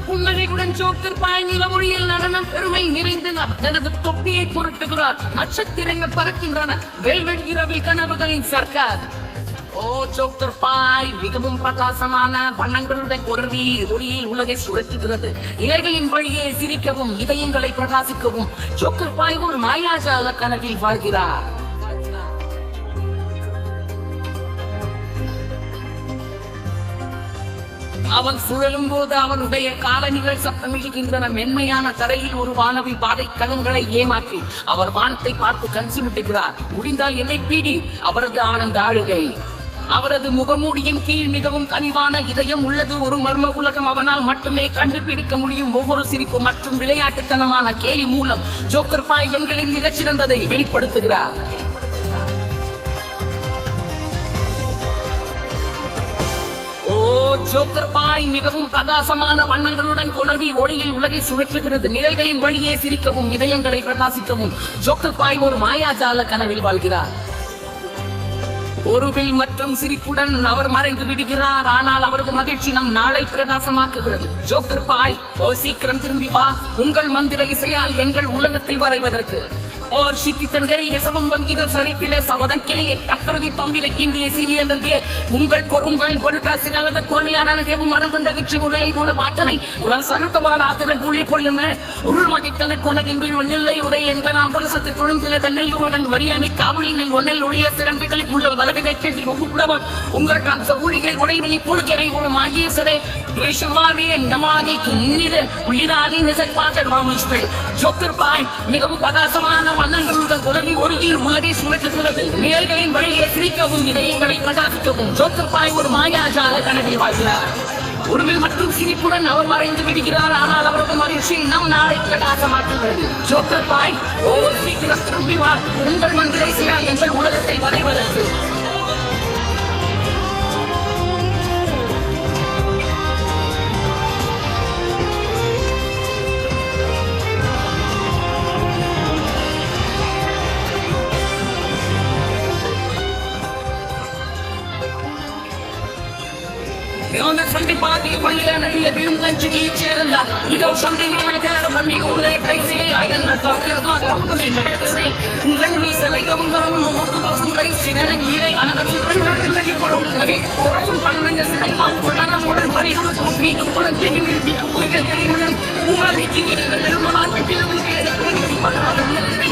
புன்னகையுடன் ஜோக்கர் பாய் நிலமொழியில் நடனம் பெருமை நிறைந்து தனது தொப்பியை பொருட்டுகிறார். நட்சத்திரங்கள் பறக்கின்றன. வெல்வெட் இரவில் கனவுகளின் சர்க்கார். ஓ ஜோக்கர் பாய் மிகவும் பிரகாசமான வண்ணங்களுடன் ஒருவி ஒளியில் உலகை சுழற்றுகிறது. இலைகளின் வழியே சிரிக்கவும் இதயங்களை பிரகாசிக்கவும் ஜோக்கர் பாய் ஒரு மாயாஜால கனவில் வாழ்கிறார். அவன் சுழலும் போது அவனுடைய காலணிகள் சத்தமிடுகின்றன. மென்மையான தரையில் ஒரு வானவி பாதை கலங்களை ஏமாற்றி அவர் வானத்தை பார்த்து கஞ்சி விட்டுகிறார். முடிந்தால் என்னை பீடி. அவரது ஆனந்த ஆளுகை. அவரது முகமூடியின் கீழ் மிகவும் கனிவான இதயம் உள்ளது. ஒரு மர்ம உலகம் அவனால் மட்டுமே கண்டுபிடிக்க முடியும். ஒவ்வொரு சிரிப்பு மற்றும் விளையாட்டுத்தனமான கேலி மூலம் ஜோக்கர் பாய் எண்களின் மிகச்சிறந்ததை வெளிப்படுத்துகிறார். ஜோக்கர் பாய் மிகவும் பிரகாசமான வண்ணங்களுடன் குழவி ஒளியில் உலகை சுழற்றுகிறது. நிழல்களின் வழியே சிரிக்கவும் இதயங்களை பிரகாசிக்கவும் ஜோக்கர் பாய் ஒரு மாயாஜால கனவில் வாழ்கிறார். ஒரு வில் மற்றும் சிரிப்புடன் அவர் மறைந்து விடுகிறார். ஆனால் அவரது மகிழ்ச்சி நம் நாளை பிரகாசமாக்குகிறது. ஜோக்கர் பாய், ஓ சீக்கிரம் திரும்பி வா. உங்கள் மந்திர இசையால் எங்கள் உலகத்தை வரைவதற்கு. और சித்தித்தன்களை எசவம் வங்கிகள் சரிப்பிலே சவதக்கிளையை கத்தரவி பம்பிலை இந்திய சீரியந்தே உங்கள் பொருங்கள் பொருட்டாசினால கோணியான தேவும் மனதுண்ட கிச்சி உரையை போல மாட்டனை உடன் சருத்தமான ஆத்திரன் கூலி கொள்ளுமே உருள் மதித்தனை கொனகின்பில் ஒன்னில்லை உரை என்ற நாம் பரிசத்து குழுந்தில தன்னையுடன் வரியாணி காவலினை ஒன்னில் ஒழிய சிறம்பிகளில் உள்ள வலவினை கேட்டி ஒப்புடவன் உங்கள் அந்த ஊழிகள் உடைவினை பொழுக்கரை ஒரு மாகியசரே துவேஷமாவிய நமாகி முன்னிட உள்ளிடாதி நிசைப்பாக மாமிஷ்கள் ஜோக்கர் பாய் மிகவும் பிரகாசமான வண்ணங்களுடன் உலகி ஒருகில் உலகை சுழற்றுகிறது. நிழல்களின் வழியே சிரிக்கவும் இதயங்களை பிரகாசிக்கவும் ஜோக்கர் பாய் ஒரு மாயாஜால கனவில் வாழ்கிறார். உருவில் மற்றும் சிரிப்புடன் அவர் மறைந்து விடுகிறார். ஆனால் அவரது மகிழ்ச்சி நம் நாளை பிரகாசமாக்குகிறது. ஜோக்கர் பாய், ஒவ்வொரு சீக்கிரம் திரும்பி வா. உங்கள் மந்திரை செய்யால் எங்கள் உலகத்தை வரைவதற்கு. Sunday party, one year and a year, you can each other. You know something like that, when we go like crazy, I can not talk about the say. When we say, like, I'm going to go crazy, and I'm another children, like you put on the way, or some fun, and just like, I'm going to put on money on the feet, to put a thing in the we can get in, who are making it in the little one, I feel we get it, but I'm not going to